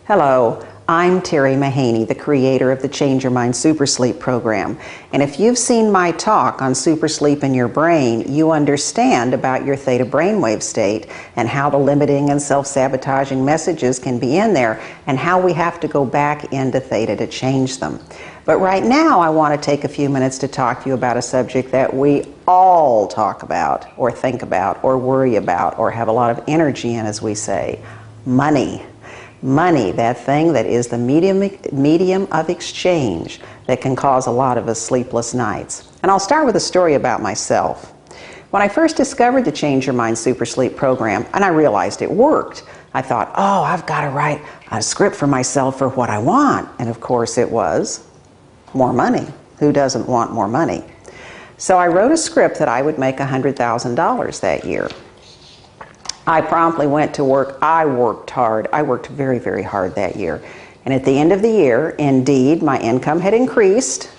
Hello, I'm Terry Mahaney, the creator of the Change Your Mind Super Sleep program. And if you've seen my talk on super sleep in your brain, you understand about your theta brainwave state and how the limiting and self-sabotaging messages can be in there and how we have to go back into theta to change them. But right now, I want to take a few minutes to talk to you about a subject that we all talk about or think about or worry about or have a lot of energy in, as we say, money. Money, that thing that is the medium of exchange that can cause a lot of us sleepless nights. And I'll start with a story about myself. When I first discovered the Change Your Mind Super Sleep program, and I realized it worked, I thought, oh, I've got to write a script for myself for what I want. And of course it was more money. Who doesn't want more money? So I wrote a script that I would make $100,000 that year. I promptly went to work. I worked hard. I worked very, very hard that year. And at the end of the year, indeed, my income had increased.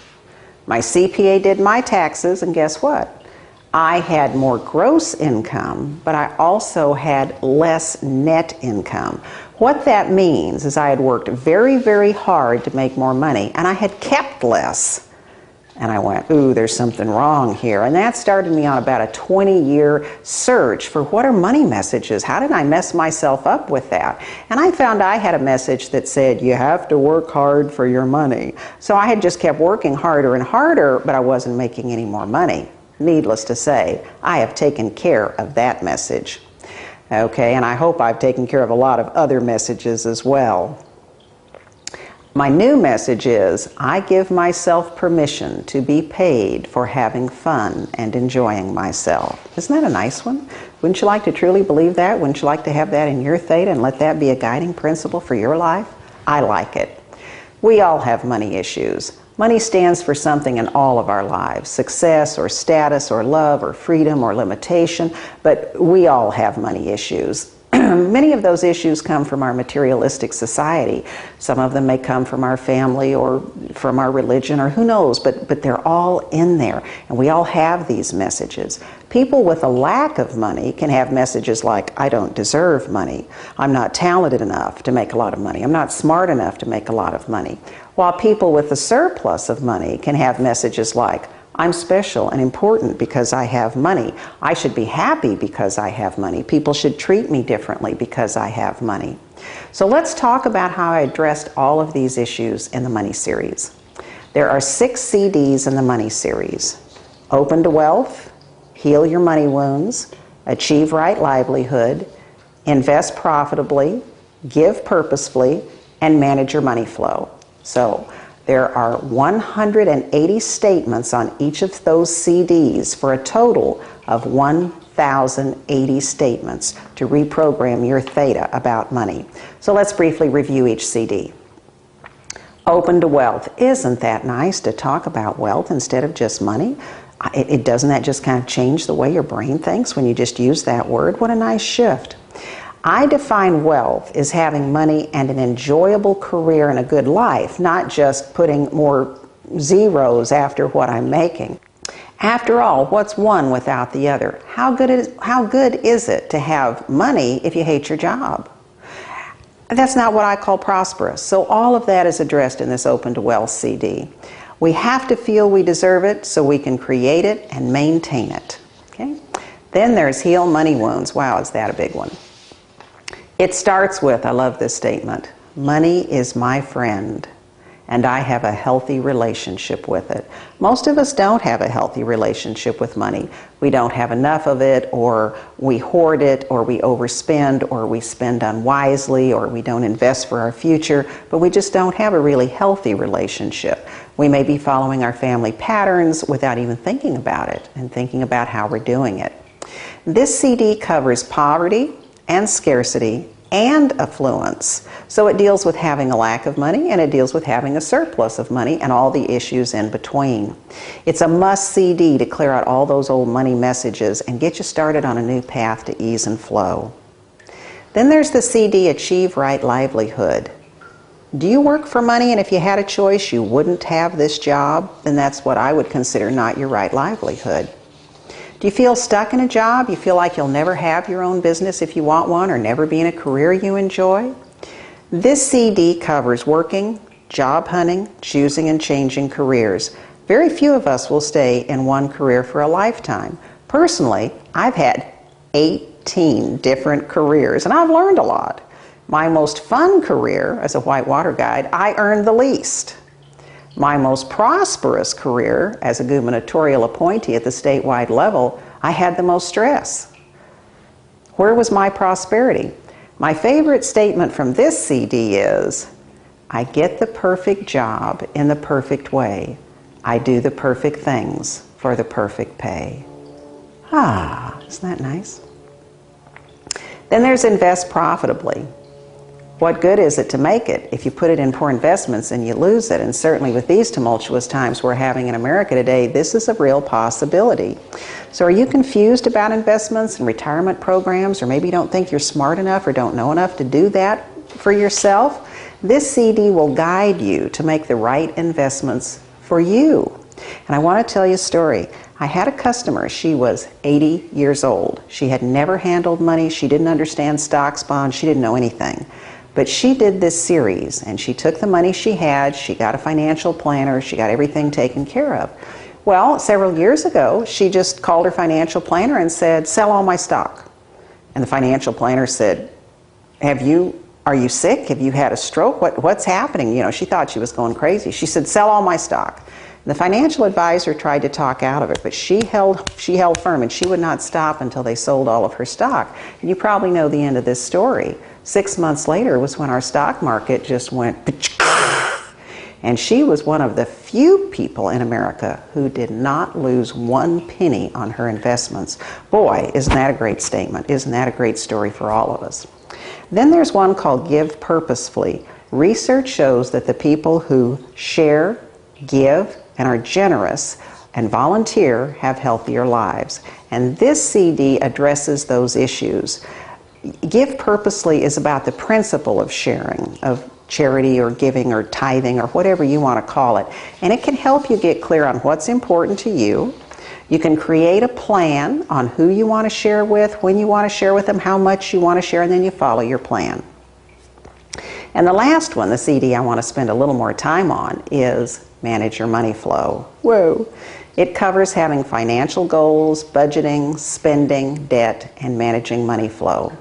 My CPA did my taxes, and guess what? I had more gross income, but I also had less net income. What that means is I had worked very, very hard to make more money, and I had kept less. And I went, ooh, there's something wrong here. And that started me on about a 20-year search for what are money messages? How did I mess myself up with that? And I found I had a message that said, you have to work hard for your money. So I had just kept working harder and harder, but I wasn't making any more money. Needless to say, I have taken care of that message. Okay, and I hope I've taken care of a lot of other messages as well. My new message is, I give myself permission to be paid for having fun and enjoying myself. Isn't that a nice one? Wouldn't you like to truly believe that? Wouldn't you like to have that in your theta and let that be a guiding principle for your life? I like it. We all have money issues. Money stands for something in all of our lives, success or status or love or freedom or limitation, but we all have money issues. Many of those issues come from our materialistic society. Some of them may come from our family or from our religion or who knows, but they're all in there. And we all have these messages. People with a lack of money can have messages like, I don't deserve money. I'm not talented enough to make a lot of money. I'm not smart enough to make a lot of money. While people with a surplus of money can have messages like, I'm special and important because I have money. I should be happy because I have money. People should treat me differently because I have money. So let's talk about how I addressed all of these issues in the Money series. There are 6 CDs in the Money series. Open to Wealth, Heal Your Money Wounds, Achieve Right Livelihood, Invest Profitably, Give Purposefully, and Manage Your Money Flow. So there are 180 statements on each of those CDs for a total of 1,080 statements to reprogram your theta about money. So let's briefly review each CD. Open to Wealth. Isn't that nice to talk about wealth instead of just money? Doesn't that just kind of change the way your brain thinks when you just use that word? What a nice shift. I define wealth as having money and an enjoyable career and a good life, not just putting more zeros after what I'm making. After all, what's one without the other? How good is it to have money if you hate your job? That's not what I call prosperous. So all of that is addressed in this Open to Wealth CD. We have to feel we deserve it so we can create it and maintain it. Okay? Then there's Heal Money Wounds. Wow, is that a big one? It starts with, I love this statement, money is my friend, and I have a healthy relationship with it. Most of us don't have a healthy relationship with money. We don't have enough of it, or we hoard it, or we overspend, or we spend unwisely, or we don't invest for our future, but we just don't have a really healthy relationship. We may be following our family patterns without even thinking about it and thinking about how we're doing it. This CD covers poverty and scarcity and affluence. So it deals with having a lack of money, and it deals with having a surplus of money and all the issues in between. It's a must CD to clear out all those old money messages and get you started on a new path to ease and flow. Then there's the CD Achieve Right Livelihood. Do you work for money, and if you had a choice you wouldn't have this job? Then that's what I would consider not your right livelihood. Do you feel stuck in a job? You feel like you'll never have your own business if you want one, or never be in a career you enjoy? This CD covers working, job hunting, choosing and changing careers. Very few of us will stay in one career for a lifetime. Personally, I've had 18 different careers and I've learned a lot. My most fun career as a whitewater guide, I earned the least. My most prosperous career as a gubernatorial appointee at the statewide level, I had the most stress. Where was my prosperity? My favorite statement from this CD is, I get the perfect job in the perfect way. I do the perfect things for the perfect pay. Ah, isn't that nice? Then there's invest profitably. What good is it to make it if you put it in poor investments and you lose it? And certainly with these tumultuous times we're having in America today, this is a real possibility. So are you confused about investments and retirement programs, or maybe you don't think you're smart enough or don't know enough to do that for yourself? This CD will guide you to make the right investments for you. And I want to tell you a story. I had a customer, she was 80 years old. She had never handled money, she didn't understand stocks, bonds, she didn't know anything. But she did this series, and she took the money she had, she got a financial planner, she got everything taken care of. Well, several years ago, she just called her financial planner and said, sell all my stock. And the financial planner said, are you sick? Have you had a stroke? What's happening? You know, she thought she was going crazy. She said, sell all my stock. The financial advisor tried to talk out of it, but she held firm, and she would not stop until they sold all of her stock. And you probably know the end of this story. 6 months later was when our stock market just went, and she was one of the few people in America who did not lose one penny on her investments. Boy, isn't that a great statement? Isn't that a great story for all of us? Then there's one called Give Purposefully. Research shows that the people who share, give, and are generous and volunteer have healthier lives. And this CD addresses those issues. Give Purposely is about the principle of sharing, of charity or giving or tithing or whatever you want to call it. And it can help you get clear on what's important to you. You can create a plan on who you want to share with, when you want to share with them, how much you want to share, and then you follow your plan. And the last one, the CD I want to spend a little more time on, is Manage Your Money Flow. Whoa! It covers having financial goals, budgeting, spending, debt, and managing money flow.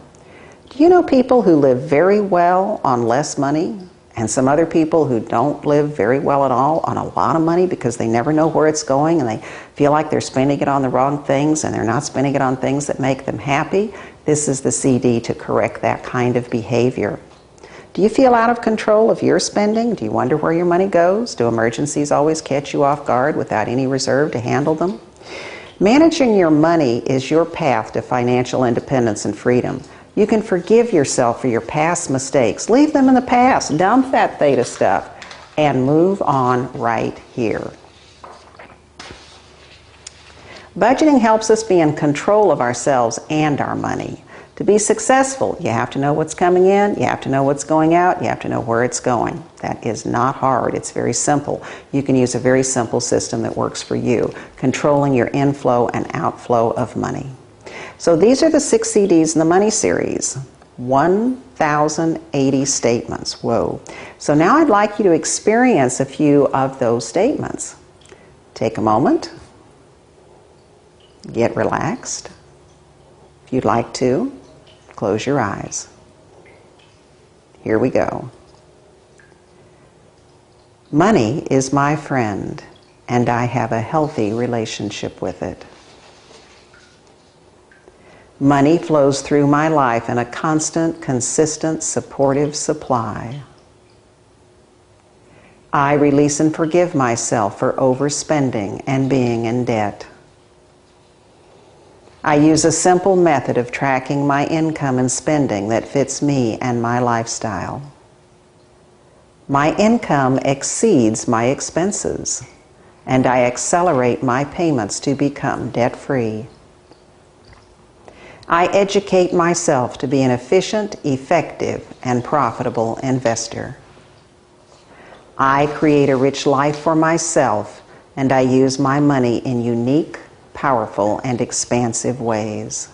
Do you know people who live very well on less money, and some other people who don't live very well at all on a lot of money because they never know where it's going and they feel like they're spending it on the wrong things and they're not spending it on things that make them happy? This is the CD to correct that kind of behavior. Do you feel out of control of your spending? Do you wonder where your money goes? Do emergencies always catch you off guard without any reserve to handle them? Managing your money is your path to financial independence and freedom. You can forgive yourself for your past mistakes. Leave them in the past. Dump that theta stuff and move on right here. Budgeting helps us be in control of ourselves and our money. To be successful, you have to know what's coming in, you have to know what's going out, you have to know where it's going. That is not hard. It's very simple. You can use a very simple system that works for you, controlling your inflow and outflow of money. So these are the 6 CDs in the Money Series. 1,080 statements. Whoa. So now I'd like you to experience a few of those statements. Take a moment. Get relaxed. If you'd like to, close your eyes. Here we go. Money is my friend, and I have a healthy relationship with it. Money flows through my life in a constant, consistent, supportive supply. I release and forgive myself for overspending and being in debt. I use a simple method of tracking my income and spending that fits me and my lifestyle. My income exceeds my expenses, and I accelerate my payments to become debt-free. I educate myself to be an efficient, effective, and profitable investor. I create a rich life for myself, and I use my money in unique, powerful, and expansive ways.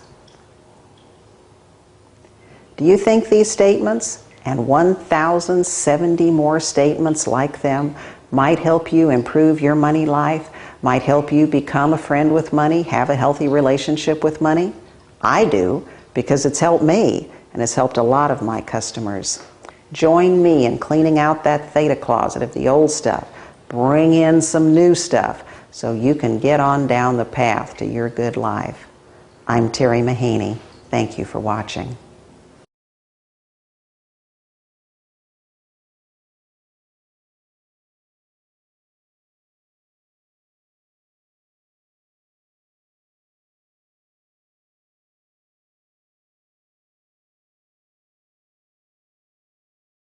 Do you think these statements and 1,070 more statements like them might help you improve your money life, might help you become a friend with money, have a healthy relationship with money? I do, because it's helped me and it's helped a lot of my customers. Join me in cleaning out that theta closet of the old stuff. Bring in some new stuff so you can get on down the path to your good life. I'm Terry Mahaney. Thank you for watching.